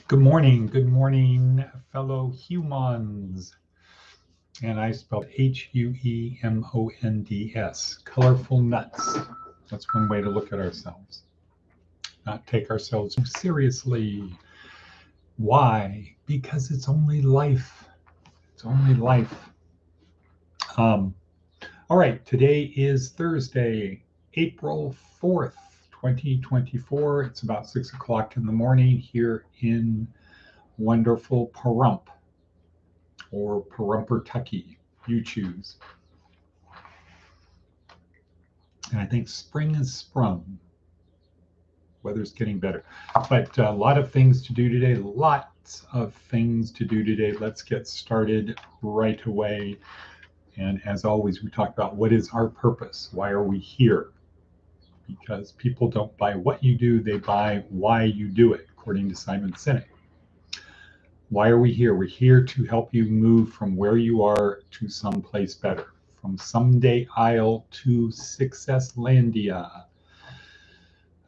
Good morning, fellow humans. And I spelled Huemonds, colorful nuts. That's one way to look at ourselves, not take ourselves too seriously. Why? Because it's only life. It's only life. All right, today is Thursday, April 4th, 2024. It's about 6 o'clock in the morning here in wonderful Pahrump, or Pahrumpertucky, you choose. And I think spring is sprung. Weather's getting better. But a lot of things to do today. Lots of things to do today. Let's get started right away. And as always, we talk about what is our purpose? Why are we here? Because people don't buy what you do, they buy why you do it, according to Simon Sinek. Why are we here? We're here to help you move from where you are to someplace better, from someday Isle to Successlandia.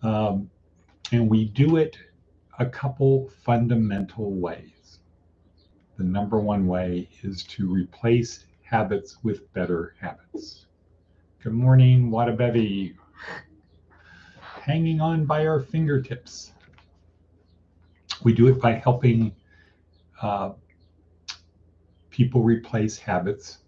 And we do it a couple fundamental ways. The number one way is to replace habits with better habits. Good morning, Wadabevi. Hanging on by our fingertips. We do it by helping people replace habits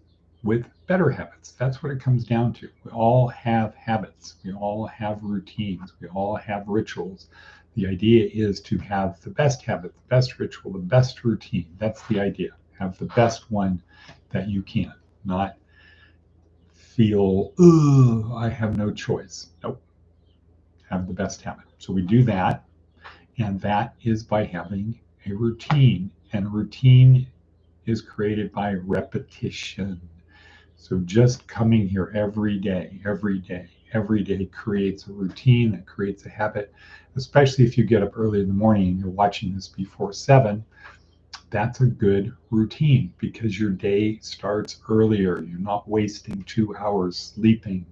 with better habits. That's what it comes down to. We all have habits. We all have routines. We all have rituals. The idea is to have the best habit, the best ritual, the best routine. That's the idea. Have the best one that you can, not feel, oh, I have no choice. Nope. Have the best habit. So we do that, and that is by having a routine. And a routine is created by repetition. So just coming here every day creates a routine, that creates a habit, especially if you get up early in the morning and you're watching this before 7. That's a good routine because your day starts earlier. You're not wasting 2 hours sleeping.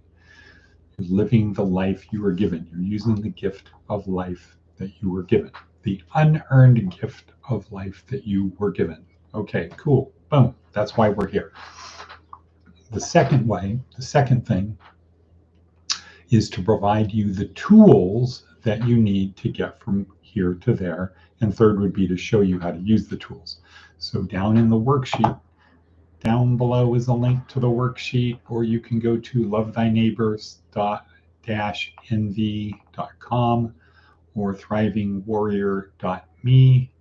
You're living the life you were given. You're using the gift of life that you were given, the unearned gift of life that you were given. Okay, cool. Boom. That's why we're here. The second thing is to provide you the tools that you need to get from here to there. And third would be to show you how to use the tools. So down in the worksheet, down below is a link to the worksheet, or you can go to lovethyneighbors-nv.com or thrivingwarrior.me.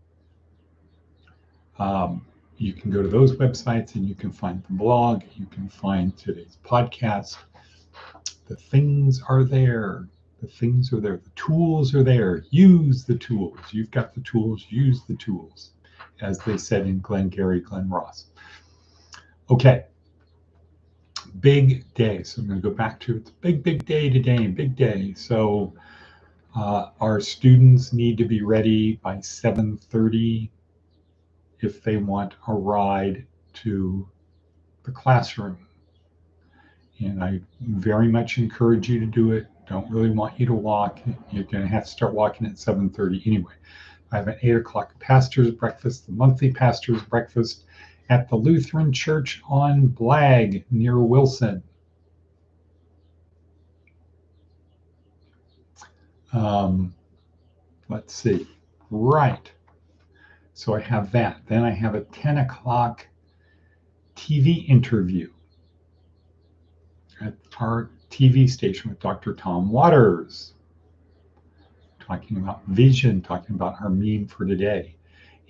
You can go to those websites and you can find the blog. You can find today's podcast. The things are there. The things are there. The tools are there. Use the tools. You've got the tools. Use the tools, as they said in Glengarry Glen Ross. Okay. Big day. So I'm going to go back to it's a big day today. Big day. So our students need to be ready by 7:30 if they want a ride to the classroom. And I very much encourage you to do it. Don't really want you to walk. You're going to have to start walking at 7:30 anyway. I have an 8 o'clock pastor's breakfast, the monthly pastor's breakfast at the Lutheran Church on Blag near Wilson. Let's see. Right. So I have that. Then I have a 10 o'clock TV interview at our TV station with Dr. Tom Waters, talking about vision, talking about our meme for today.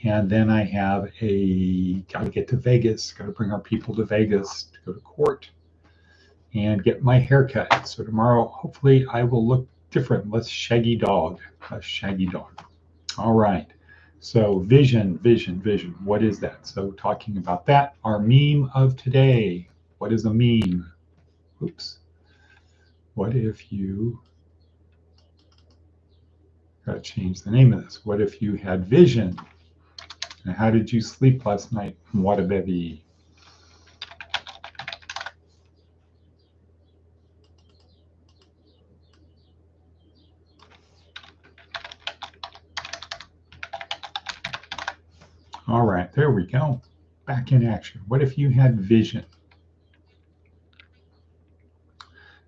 And then I have got to get to Vegas, got to bring our people to Vegas to go to court and get my hair cut. So tomorrow, hopefully I will look different, less shaggy dog. All right. So vision. What is that? So talking about that, our meme of today. What is a meme? Oops. What if you, gotta change the name of this. What if you had vision? And how did you sleep last night? What a baby. All right, there we go. Back in action. What if you had vision?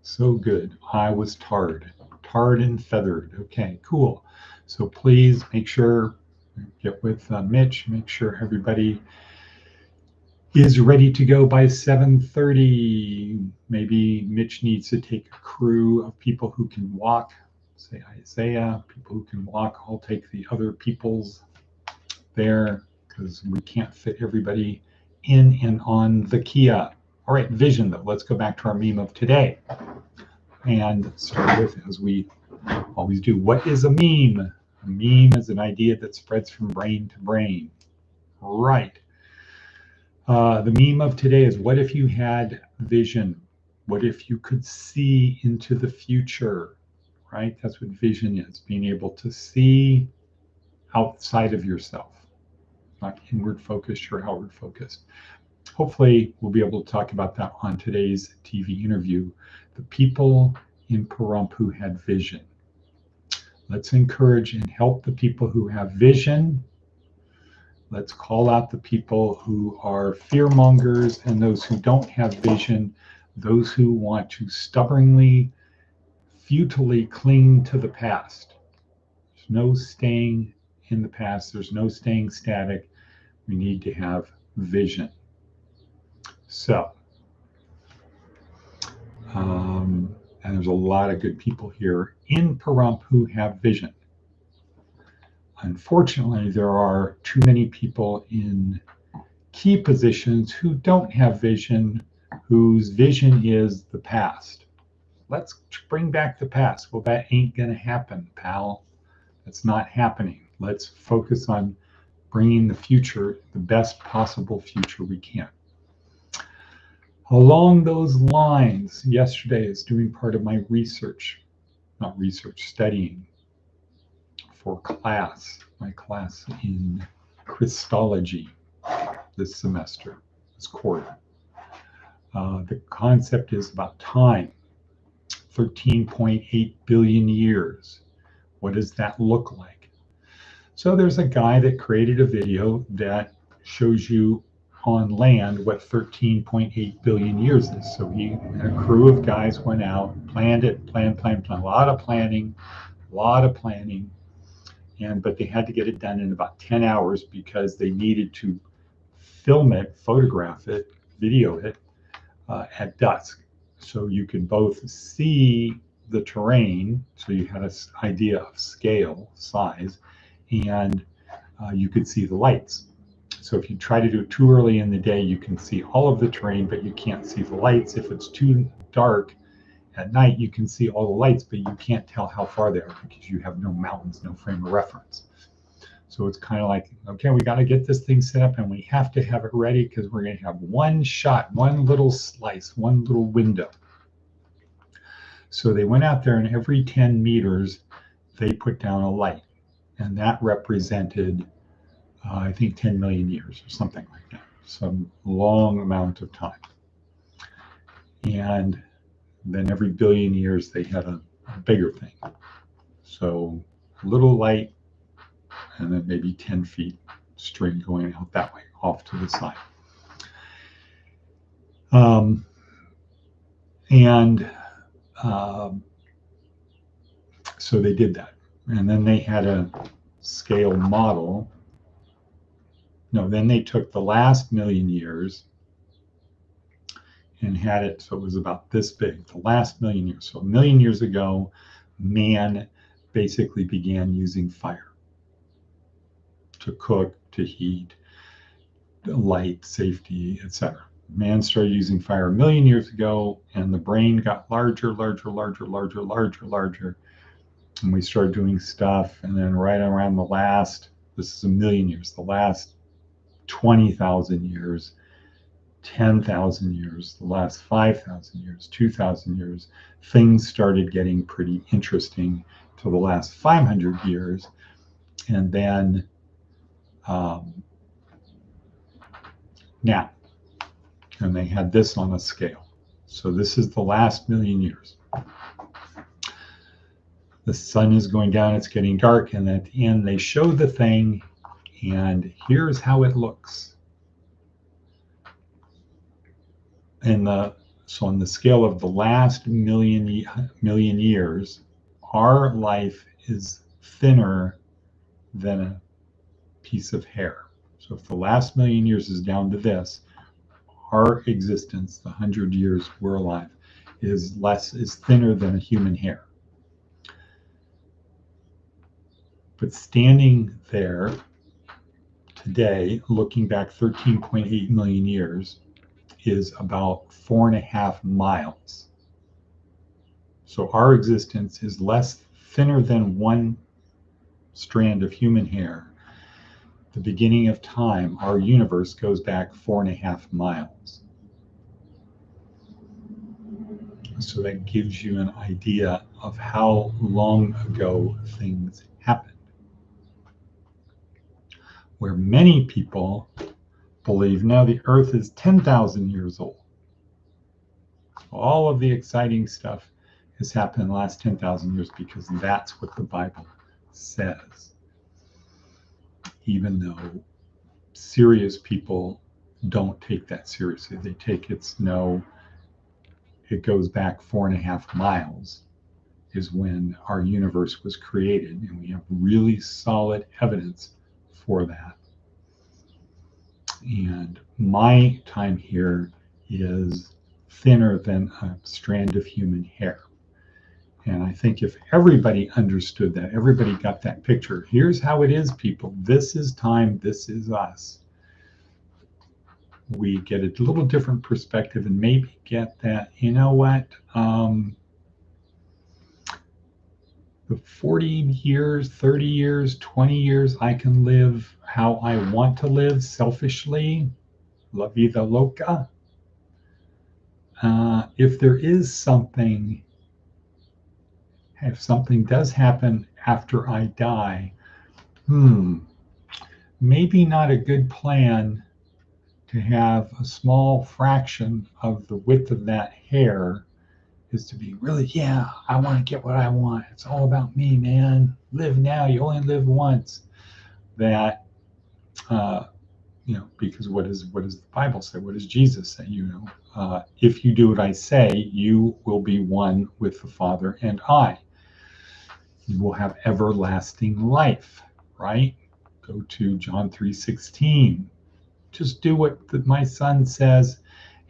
So good. I was tarred and feathered. Okay, cool. So please make sure, get with Mitch, make sure everybody is ready to go by 7:30. Maybe Mitch needs to take a crew of people who can walk. Say Isaiah, people who can walk. I'll take the other people's there because we can't fit everybody in and on the Kia. All right, vision though. Let's go back to our meme of today and start with, as we always do, what is a meme? A meme is an idea that spreads from brain to brain. Right. The meme of today is, what if you had vision? What if you could see into the future? Right? That's what vision is, being able to see outside of yourself, not inward focused, you're outward focused. Hopefully, we'll be able to talk about that on today's TV interview. The people in Pahrump who had vision. Let's encourage and help the people who have vision. Let's call out the people who are fearmongers and those who don't have vision, those who want to stubbornly, futilely cling to the past. There's no staying in the past. There's no staying static. We need to have vision. So, and there's a lot of good people here in Pahrump who have vision. Unfortunately, there are too many people in key positions who don't have vision, whose vision is the past. Let's bring back the past. Well, that ain't going to happen, pal. That's not happening. Let's focus on bringing the future, the best possible future we can. Along those lines, yesterday I was doing part of my studying for my class in Christology this semester, this quarter. The concept is about time, 13.8 billion years. What does that look like? So there's a guy that created a video that shows you on land what 13.8 billion years is. So he and a crew of guys went out, planned, a lot of planning, but they had to get it done in about 10 hours because they needed to film it, photograph it, video it at dusk. So you could both see the terrain, so you had an idea of scale, size, and you could see the lights. So if you try to do it too early in the day, you can see all of the terrain, but you can't see the lights. If it's too dark at night, you can see all the lights, but you can't tell how far they are because you have no mountains, no frame of reference. So it's kind of like, okay, we got to get this thing set up and we have to have it ready because we're going to have one shot, one little slice, one little window. So they went out there and every 10 meters, they put down a light. And that represented, I think, 10 million years or something like that, some long amount of time. And then every billion years, they had a bigger thing. So a little light, and then maybe 10 feet string going out that way, off to the side. So they did that. And then they had a scale model. No, then they took the last million years and had it so it was about this big, the last million years. So a million years ago, man basically began using fire to cook, to heat, light, safety, etc. Man started using fire a million years ago, and the brain got larger. And we started doing stuff, and then right around the last, this is a million years, the last 20,000 years, 10,000 years, the last 5,000 years, 2,000 years, things started getting pretty interesting till the last 500 years. And then now, and they had this on a scale. So this is the last million years. The sun is going down, it's getting dark, and at the end they show the thing And here's how it looks. So on the scale of the last million years, our life is thinner than a piece of hair. So if the last million years is down to this, our existence, the 100 years we're alive, is thinner than a human hair. But standing there today, looking back 13.8 million years, is about 4.5 miles. So our existence is thinner than one strand of human hair. The beginning of time, our universe goes back 4.5 miles. So that gives you an idea of how long ago things happened. Where many people believe now the Earth is 10,000 years old. All of the exciting stuff has happened in the last 10,000 years because that's what the Bible says. Even though serious people don't take that seriously. They take it goes back 4.5 miles is when our universe was created, and we have really solid evidence for that. And my time here is thinner than a strand of human hair. And I think if everybody understood that, everybody got that picture, here's how it is, people. This is time, this is us. We get a little different perspective and maybe get that, you know what, the 40 years, 30 years, 20 years, I can live how I want to live selfishly, la vida loca. If there is something, if something does happen after I die, maybe not a good plan to have a small fraction of the width of that hair is to be really, I want to get what I want. It's all about me, man. Live now. You only live once. That, because what does the Bible say? What does Jesus say? If you do what I say, you will be one with the Father and I. You will have everlasting life, right? Go to John 3:16. Just do what my son says,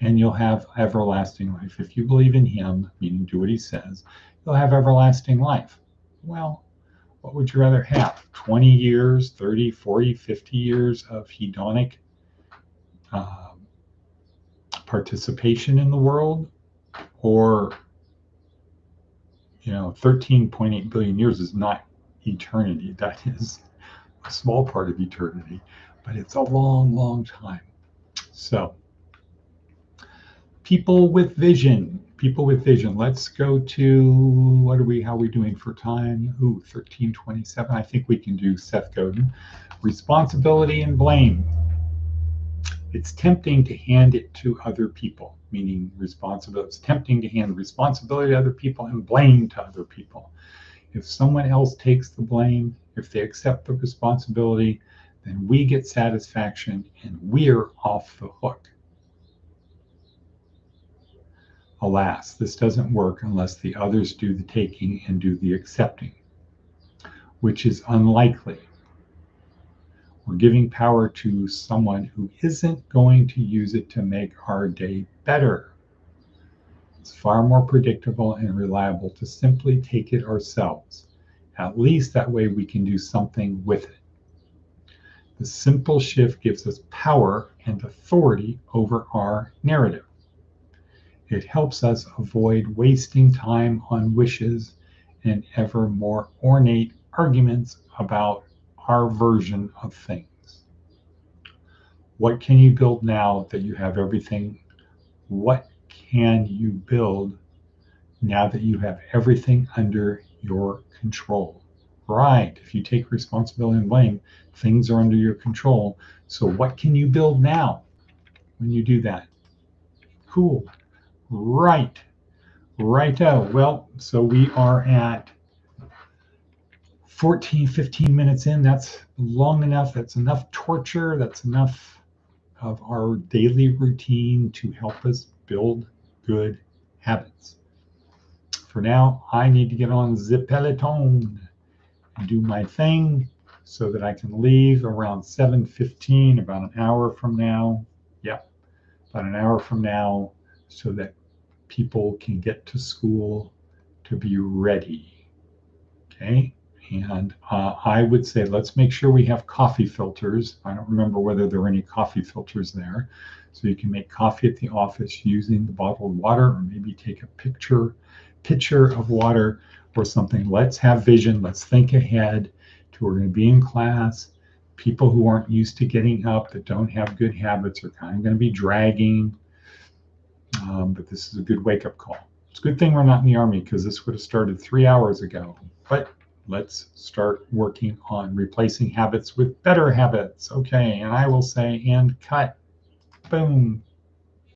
and you'll have everlasting life. If you believe in him, meaning do what he says, you'll have everlasting life. Well, what would you rather have? 20 years, 30, 40, 50 years of hedonic participation in the world? Or, 13.8 billion years is not eternity. That is a small part of eternity, but it's a long, long time. So, people with vision. Let's go to, how are we doing for time? 13:27. I think we can do Seth Godin. Responsibility and blame. It's tempting to hand it to other people, meaning responsibility. It's tempting to hand responsibility to other people and blame to other people. If someone else takes the blame, if they accept the responsibility, then we get satisfaction and we're off the hook. Alas, this doesn't work unless the others do the taking and do the accepting, which is unlikely. We're giving power to someone who isn't going to use it to make our day better. It's far more predictable and reliable to simply take it ourselves. At least that way we can do something with it. The simple shift gives us power and authority over our narrative. It helps us avoid wasting time on wishes and ever more ornate arguments about our version of things. What can you build now that you have everything? What can you build now that you have everything under your control? Right. If you take responsibility and blame, things are under your control. So what can you build now when you do that? Cool. Righto. Well, so we are at 14, 15 minutes in, that's long enough. That's enough torture. That's enough of our daily routine to help us build good habits. For now, I need to get on the Peloton and do my thing so that I can leave around 7:15, about an hour from now. Yep, about an hour from now, so that people can get to school to be ready. Okay. And I would say let's make sure we have coffee filters. I don't remember whether there are any coffee filters there. So you can make coffee at the office using the bottled water, or maybe take a pitcher of water or something. Let's have vision. Let's think ahead to we're going to be in class. People who aren't used to getting up, that don't have good habits, are kind of going to be dragging. But this is a good wake-up call. It's a good thing we're not in the Army, because this would have started 3 hours ago. But let's start working on replacing habits with better habits. Okay, and I will say, and cut. Boom.